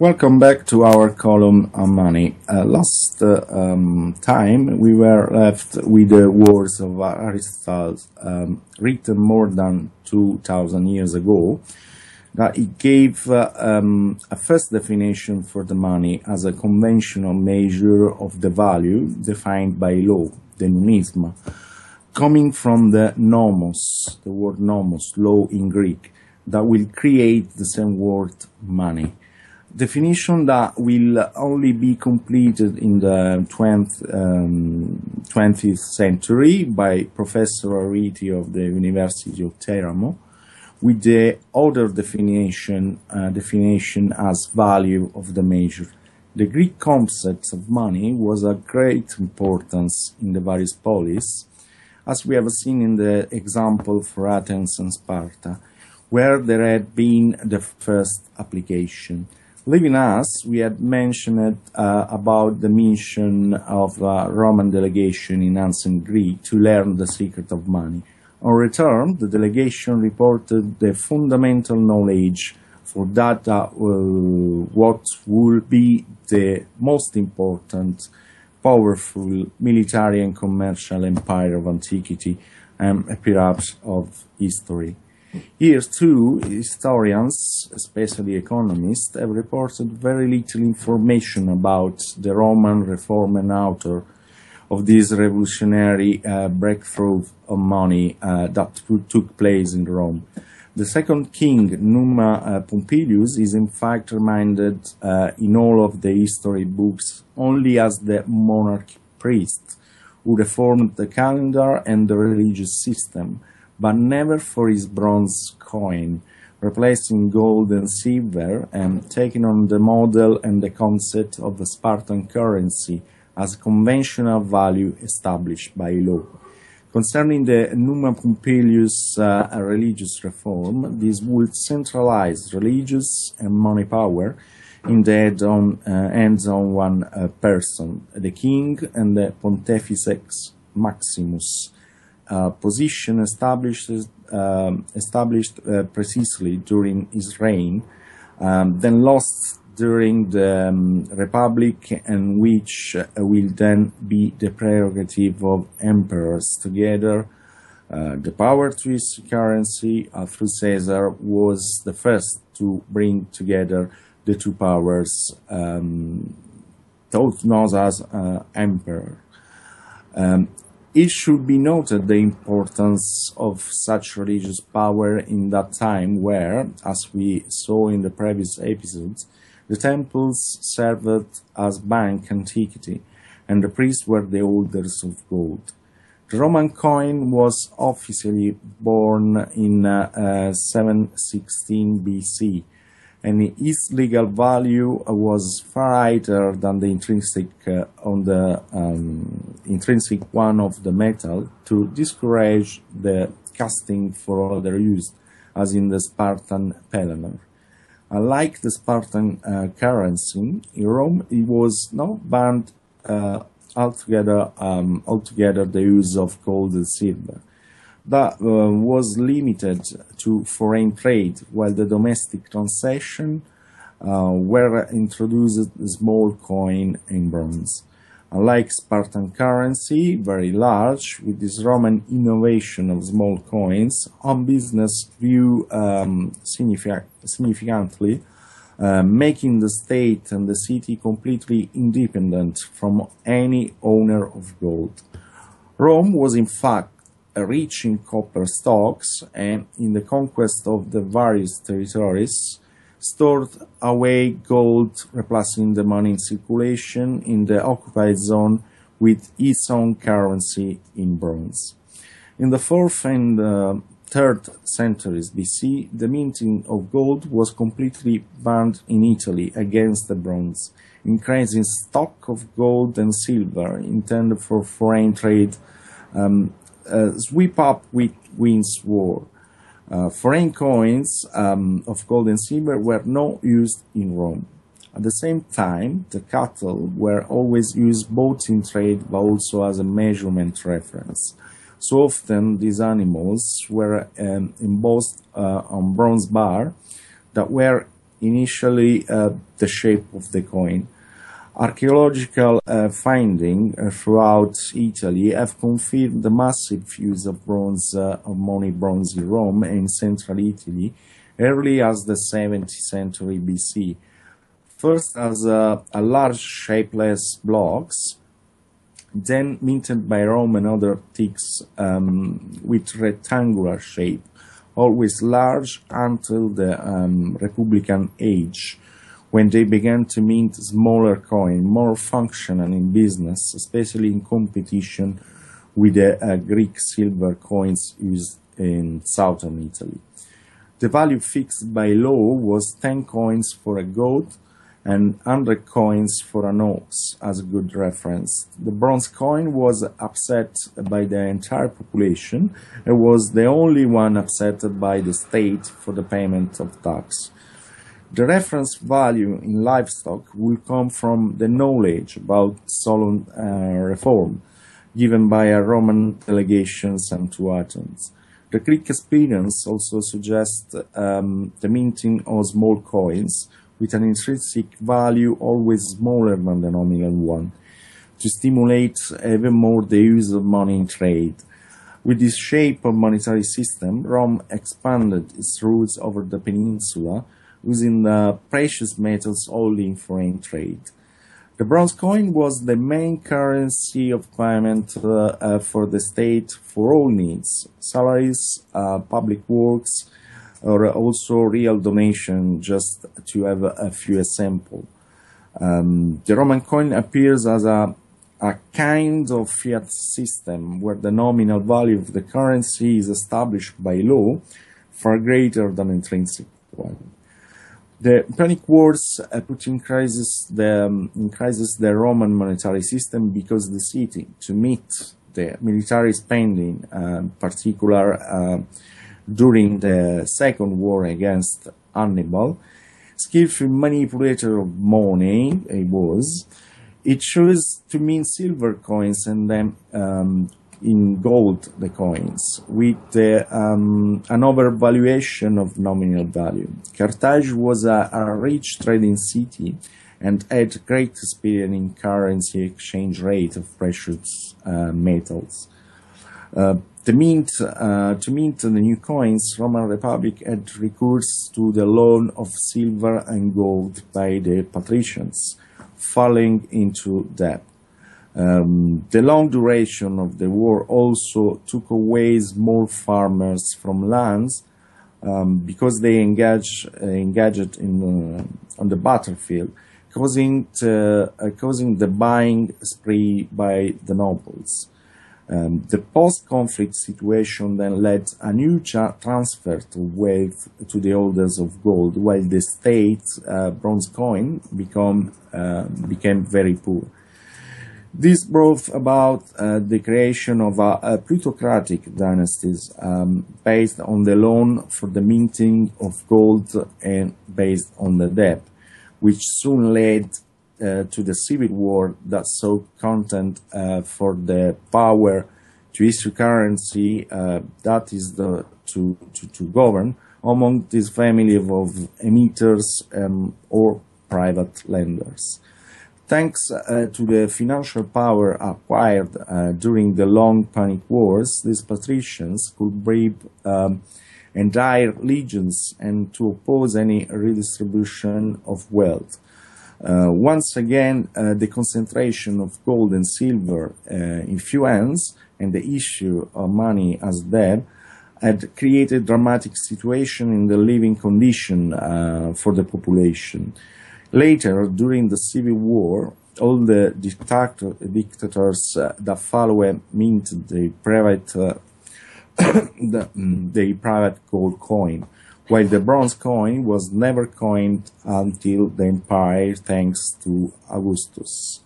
Welcome back to our column on money. Last time we were left with the words of Aristotle, written more than 2,000 years ago, that it gave a first definition for the money as a conventional measure of the value defined by law, the numisma, coming from the nomos, the word nomos, law in Greek, that will create the same word money. Definition that will only be completed in the 20th century by Professor Ariti of the University of Teramo, with the other definition as value of the measure. The Greek concept of money was of great importance in the various polis, as we have seen in the example for Athens and Sparta, where there had been the first application. Leaving us, we had mentioned about the mission of Roman delegation in ancient Greece to learn the secret of money. On return, the delegation reported the fundamental knowledge for that what will be the most important, powerful military and commercial empire of antiquity and perhaps of history. Here too, historians, especially economists, have reported very little information about the Roman reform and author of this revolutionary breakthrough of money that took place in Rome. The second king, Numa Pompilius, is in fact reminded in all of the history books only as the monarch priest who reformed the calendar and the religious system, but never for his bronze coin, replacing gold and silver and taking on the model and the concept of the Spartan currency as conventional value established by law. Concerning the Numa Pompilius religious reform, this would centralize religious and money power in the hands on one person, the king and the Pontifex Maximus. Position established precisely during his reign, then lost during the Republic, and which will then be the prerogative of emperors. Together, the power to his currency through Caesar was the first to bring together the two powers, those known as emperor. It should be noted the importance of such religious power in that time where, as we saw in the previous episodes, the temples served as bank antiquity and the priests were the holders of gold. The Roman coin was officially born in 716 BC, and its legal value was far higher than the intrinsic one of the metal, to discourage the casting for other use, as in the Spartan pelamer. Unlike the Spartan currency, in Rome it was not banned altogether the use of gold and silver. That was limited to foreign trade, while the domestic transaction were introduced small coin in bronze. Unlike Spartan currency, very large, with this Roman innovation of small coins, on business grew significantly, making the state and the city completely independent from any owner of gold. Rome was in fact rich in copper stocks, and in the conquest of the various territories, stored away gold, replacing the money in circulation in the occupied zone with its own currency in bronze. In the 4th and 3rd centuries BC, the minting of gold was completely banned in Italy against the bronze, increasing stock of gold and silver intended for foreign trade sweep up with Win's war. Foreign coins of gold and silver were not used in Rome. At the same time, the cattle were always used both in trade but also as a measurement reference. So often these animals were embossed on bronze bar that were initially the shape of the coin. Archaeological findings throughout Italy have confirmed the massive use of money bronze in Rome and central Italy, early as the 7th century BC. First as a large shapeless blocks, then minted by Rome and other ticks with rectangular shape, always large until the Republican age, when they began to mint smaller coin, more functional in business, especially in competition with the Greek silver coins used in southern Italy. The value fixed by law was 10 coins for a goat and 100 coins for an ox as a good reference. The bronze coin was upset by the entire population and was the only one upset by the state for the payment of tax. The reference value in livestock will come from the knowledge about solemn reform given by Roman delegations and to Athens. The Greek experience also suggests the minting of small coins with an intrinsic value always smaller than the nominal one, to stimulate even more the use of money in trade. With this shape of monetary system, Rome expanded its roots over the peninsula, using the precious metals only in foreign trade. The bronze coin was the main currency of payment for the state for all needs, salaries, public works, or also real donation, just to have a few examples. The Roman coin appears as a kind of fiat system where the nominal value of the currency is established by law far greater than intrinsic value. The Punic Wars put in crisis the Roman monetary system because the city, to meet the military spending, particular during the Second War against Hannibal, skillful manipulator of money it chose to mint silver coins and then in gold the coins, with an overvaluation of nominal value. Carthage was a rich trading city and had great experience in currency exchange rate of precious metals. To mint the new coins, Roman Republic had recourse to the loan of silver and gold by the patricians, falling into debt. The long duration of the war also took away small farmers from lands because they engaged on the battlefield, causing the buying spree by the nobles. The post-conflict situation then led a new transfer to wealth to the holders of gold, while the state bronze coin became very poor. This brought about the creation of a plutocratic dynasties based on the loan for the minting of gold and based on the debt, which soon led to the civil war that saw content for the power to issue currency, that is to govern, among this family of emitters or private lenders. Thanks to the financial power acquired during the long Punic Wars, these patricians could brave entire legions and to oppose any redistribution of wealth. Once again, the concentration of gold and silver in few hands and the issue of money as debt had created dramatic situation in the living condition for the population. Later, during the Civil War, all the dictators that followed minted the private gold coin, while the bronze coin was never coined until the empire, thanks to Augustus.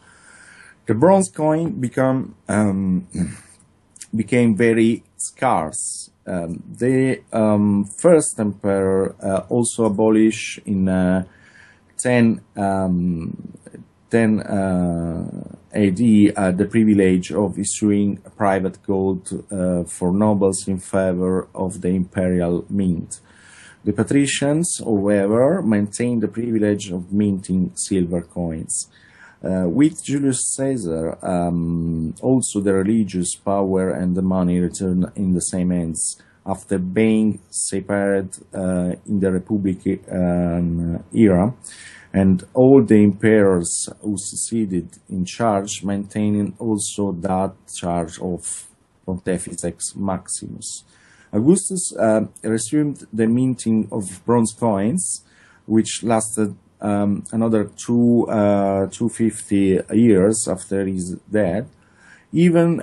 The bronze coin became very scarce. The first emperor also abolished in 10 AD the privilege of issuing private gold for nobles in favor of the imperial mint. The patricians, however, maintained the privilege of minting silver coins. With Julius Caesar, also the religious power and the money returned in the same hands after being separated in the Republican era, and all the emperors who succeeded in charge maintaining also that charge of Pontifex Maximus. Augustus resumed the minting of bronze coins, which lasted another 250 years after his death, even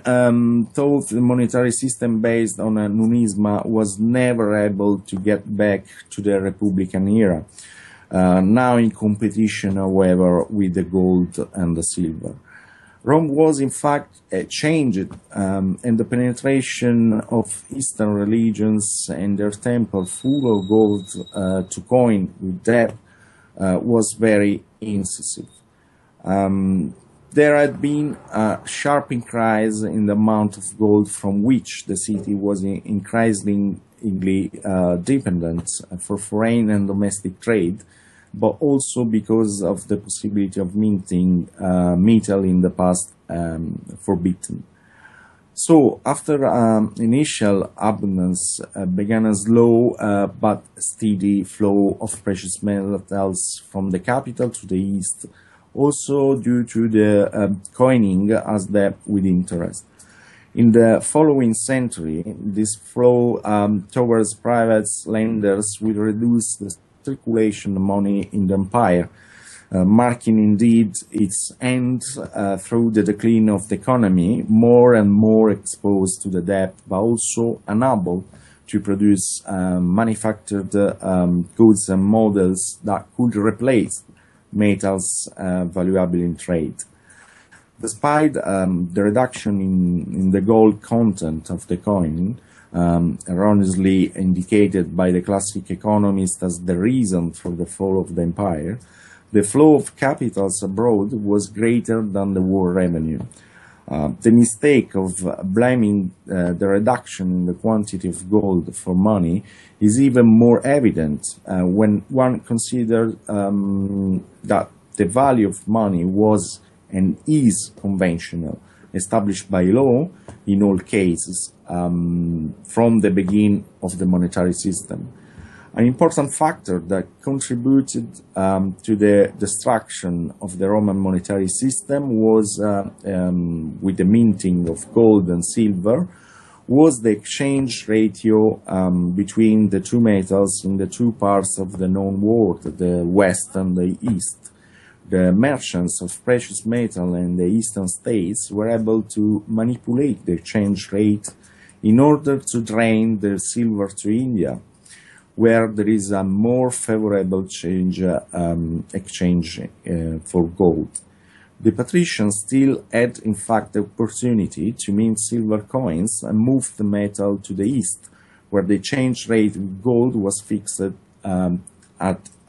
though the monetary system based on a numisma was never able to get back to the Republican era, now in competition, however, with the gold and the silver. Rome was in fact changed, and the penetration of Eastern religions and their temple full of gold to coin with debt was very incisive. There had been a sharp increase in the amount of gold from which the city was increasingly dependent for foreign and domestic trade, but also because of the possibility of minting metal in the past forbidden. So, after initial abundance, began a slow but steady flow of precious metals from the capital to the east, also due to the coining as debt with interest. In the following century, this flow towards private lenders will reduce the circulation of money in the empire, marking indeed its end through the decline of the economy, more and more exposed to the debt, but also unable to produce manufactured goods and models that could replace metals valuable in trade. Despite the reduction in the gold content of the coin, erroneously indicated by the classic economists as the reason for the fall of the empire, the flow of capitals abroad was greater than the war revenue. The mistake of blaming the reduction in the quantity of gold for money is even more evident when one considers that the value of money was and is conventional, established by law in all cases from the beginning of the monetary system. An important factor that contributed to the destruction of the Roman monetary system was, with the minting of gold and silver, was the exchange ratio between the two metals in the two parts of the known world, the West and the East. The merchants of precious metal in the eastern states were able to manipulate the exchange rate in order to drain the silver to India, where there is a more favorable exchange for gold. The patricians still had, in fact, the opportunity to mint silver coins and move the metal to the east, where the exchange rate with gold was fixed at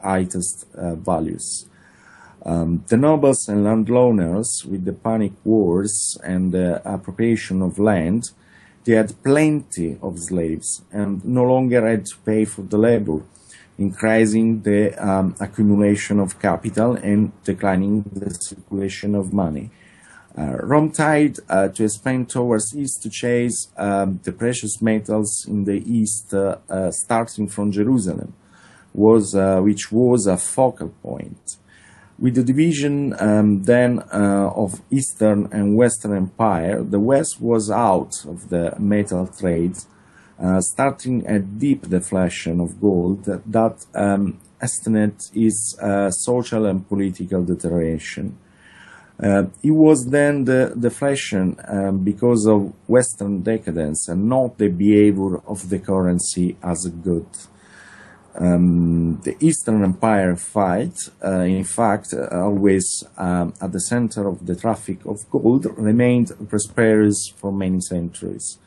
highest values. The nobles and landowners, with the Punic Wars and the appropriation of land, they had plenty of slaves and no longer had to pay for the labor, increasing the accumulation of capital and declining the circulation of money. Rome tried to expand towards east to chase the precious metals in the east, starting from Jerusalem, which was a focal point. With the division then of Eastern and Western Empire, the West was out of the metal trade, starting a deep deflation of gold that estimated its social and political deterioration. It was then the deflation because of Western decadence and not the behavior of the currency as a good. The Eastern Empire fight, in fact, always at the center of the traffic of gold, remained prosperous for many centuries.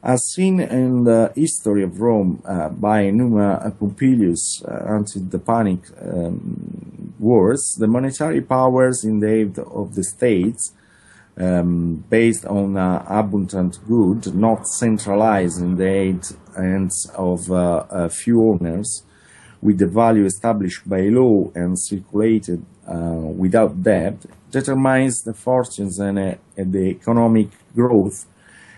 As seen in the history of Rome by Numa Pompilius until the Punic Wars, the monetary powers in the aid of the states based on abundant good, not centralized in the hands of a few owners, with the value established by law and circulated without debt, determines the fortunes and the economic growth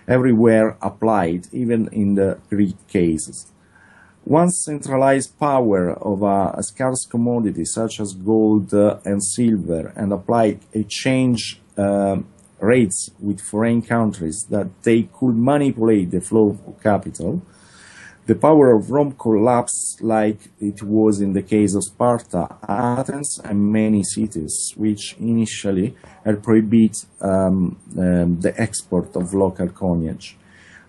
everywhere applied, even in the Greek cases. Once centralized power of a scarce commodity such as gold and silver and applied exchange rates with foreign countries that they could manipulate the flow of capital, the power of Rome collapsed like it was in the case of Sparta, Athens, and many cities, which initially had prohibited the export of local coinage.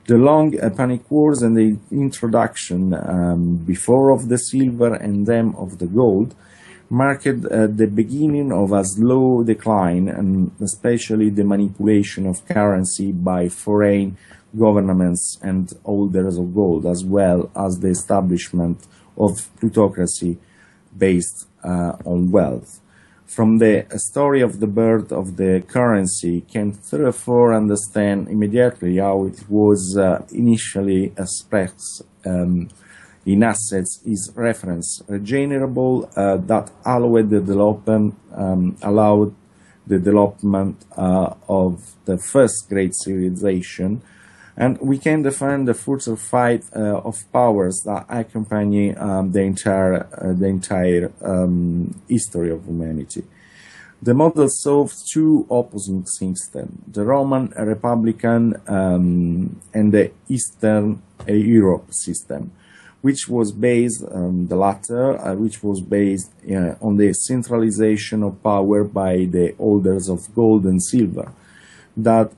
The long panic wars and the introduction before of the silver and then of the gold marked the beginning of a slow decline, and especially the manipulation of currency by foreign governments and holders of gold, as well as the establishment of plutocracy based on wealth. From the story of the birth of the currency can therefore understand immediately how it was initially expressed in assets is reference regenerable that allowed the development of the first great civilization, and we can define the further fight of powers that accompany the entire history of humanity. The model solved two opposing systems: the Roman Republican and the Eastern Europe system, which was based the latter, which was based on the centralization of power by the holders of gold and silver, that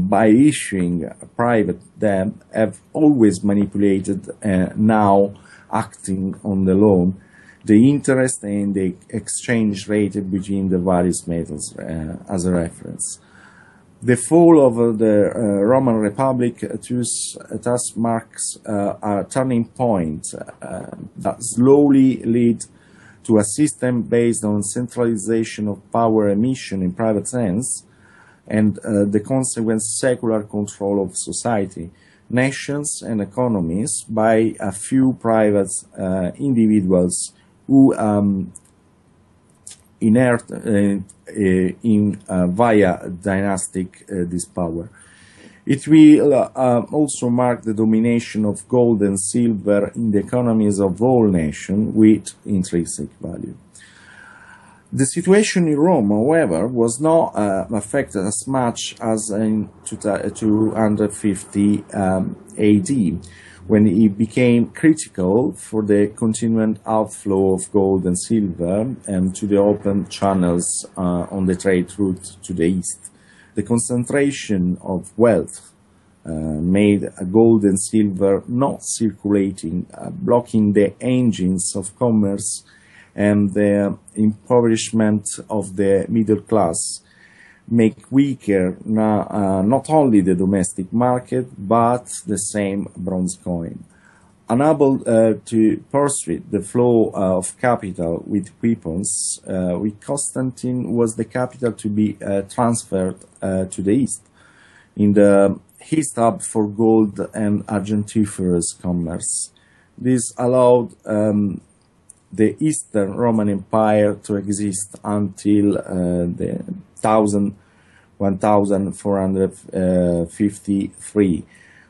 by issuing private debt have always manipulated, now acting on the loan, the interest and the exchange rate between the various metals as a reference. The fall of the Roman Republic thus marks a turning point that slowly led to a system based on centralization of power emission in private hands and the consequent secular control of society, nations and economies by a few private individuals who inherit via dynastic this power. It will also mark the domination of gold and silver in the economies of all nations with intrinsic value. The situation in Rome, however, was not affected as much as in 250 AD, when it became critical for the continued outflow of gold and silver to the open channels on the trade route to the east. The concentration of wealth made gold and silver not circulating, blocking the engines of commerce, and the impoverishment of the middle class make weaker not only the domestic market, but the same bronze coin. Unable to pursue the flow of capital with weapons, with Constantine was the capital to be transferred to the east, in the east hub for gold and argentiferous commerce. This allowed the Eastern Roman Empire to exist until the 1453,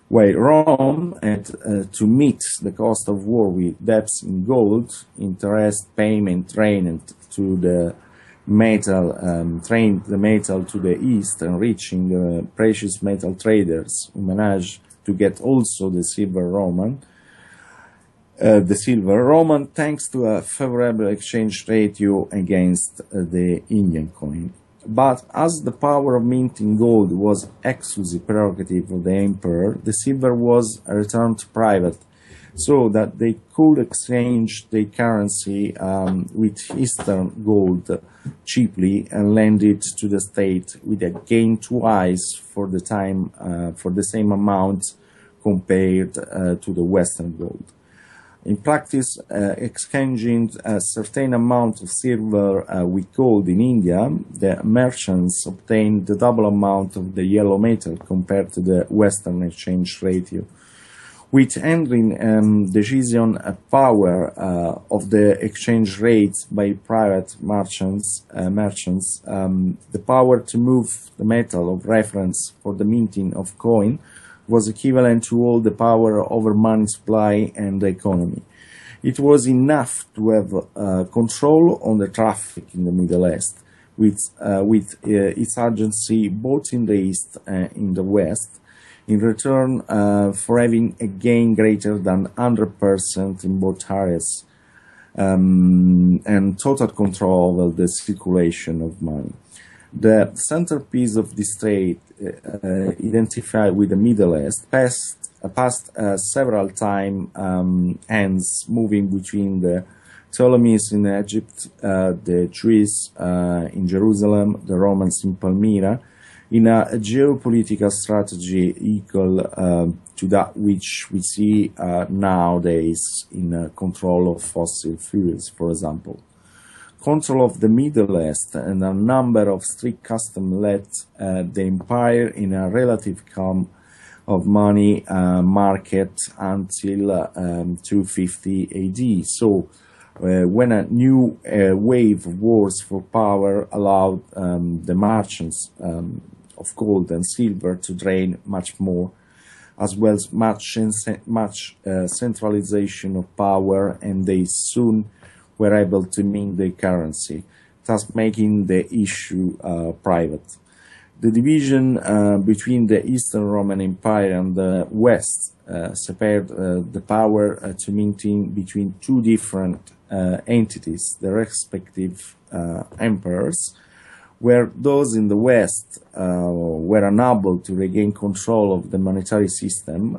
while Rome had to meet the cost of war with debts in gold, interest payment trained the metal to the east, and reaching the precious metal traders who managed to get also the silver Roman, thanks to a favorable exchange ratio against the Indian coin. But as the power of minting gold was exclusive prerogative of the emperor, the silver was returned to private, so that they could exchange their currency with Eastern gold cheaply and lend it to the state with a gain twice for the same amount compared to the Western gold. In practice, exchanging a certain amount of silver with gold in India, the merchants obtained the double amount of the yellow metal compared to the Western exchange ratio. With handling decision power of the exchange rates by private merchants, the power to move the metal of reference for the minting of coin was equivalent to all the power over money supply and the economy. It was enough to have control on the traffic in the Middle East, with its agency both in the East and in the West, in return for having a gain greater than 100% in both areas, and total control over the circulation of money. The centerpiece of this trade, identified with the Middle East, passed several times hands moving between the Ptolemies in Egypt, the Jews in Jerusalem, the Romans in Palmyra, in a geopolitical strategy equal to that which we see nowadays in control of fossil fuels, for example. Control of the Middle East and a number of strict customs led the empire in a relative calm of money market until 250 AD. So, when a new wave of wars for power allowed the merchants of gold and silver to drain much more, as well as much centralization of power, and they soon were able to mint the currency, thus making the issue private. The division between the Eastern Roman Empire and the West separated the power to minting between two different entities, the respective emperors, where those in the West were unable to regain control of the monetary system,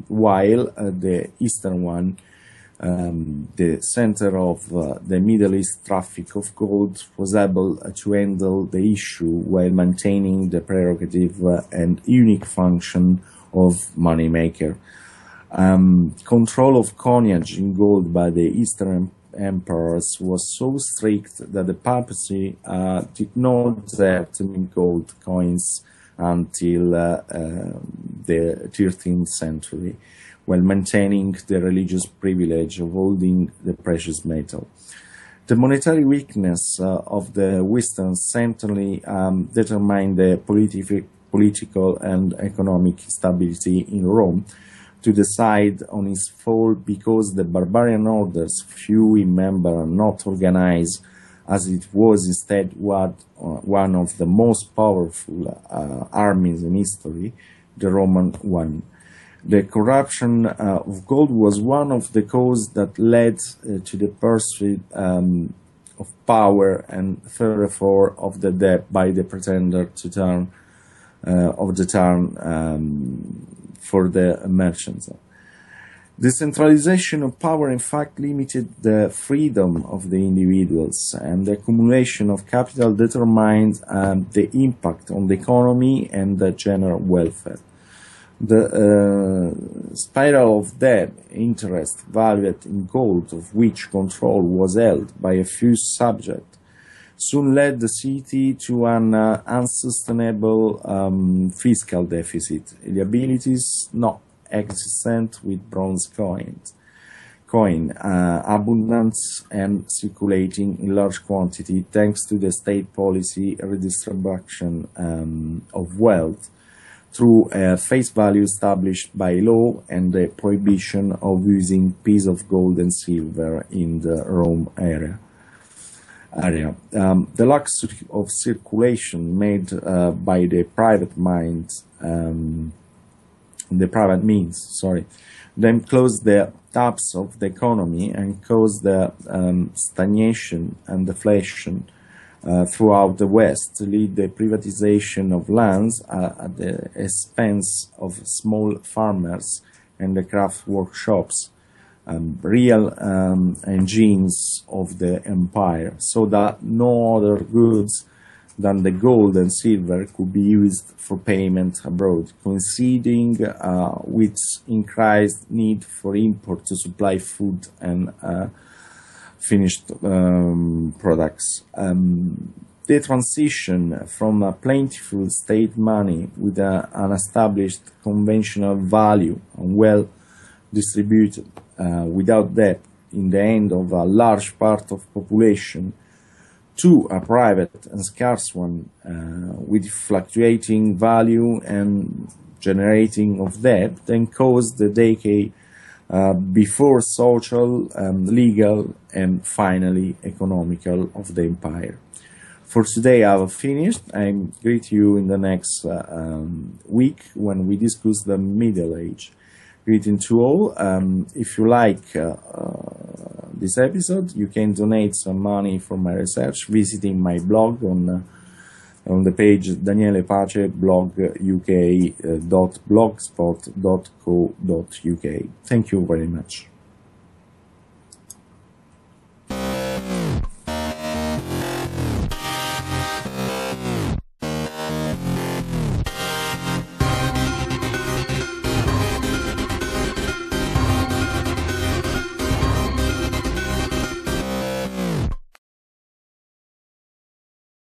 while the Eastern one, the center of the Middle East traffic of gold, was able to handle the issue while maintaining the prerogative and unique function of moneymaker. Control of coinage in gold by the Eastern emperors was so strict that the papacy did not dare to mint gold coins until the 13th century, while maintaining the religious privilege of holding the precious metal. The monetary weakness of the Western certainly determined the political and economic stability in Rome, to decide on its fall, because the barbarian orders, few in number and not organized, as it was instead one of the most powerful armies in history, the Roman one. The corruption of gold was one of the causes that led to the pursuit of power, and therefore of the debt by the pretender to turn for the merchants. The centralization of power, in fact, limited the freedom of the individuals, and the accumulation of capital determined the impact on the economy and the general welfare. The spiral of debt, interest valued in gold, of which control was held by a few subjects, soon led the city to an unsustainable fiscal deficit, liabilities not existent with bronze coin, abundant and circulating in large quantity thanks to the state policy redistribution of wealth through a face value established by law and the prohibition of using pieces of gold and silver in the Rome area. The lack of circulation made by the private means, then closed the taps of the economy and caused the stagnation and deflation throughout the West, to lead the privatization of lands at the expense of small farmers and the craft workshops, real engines of the empire, so that no other goods than the gold and silver could be used for payment abroad, coinciding with increased need for import to supply food and finished products. The transition from a plentiful state money with an established conventional value and well distributed without debt in the hand of a large part of population to a private and scarce one with fluctuating value and generating of debt then caused the decay before social, legal and finally economical of the empire. For today I have finished. I greet you in the next week when we discuss the Middle Age. Greeting to all. If you like this episode, you can donate some money for my research visiting my blog on the page Daniele Pace blog uk.blogspot.co.uk. Thank you very much.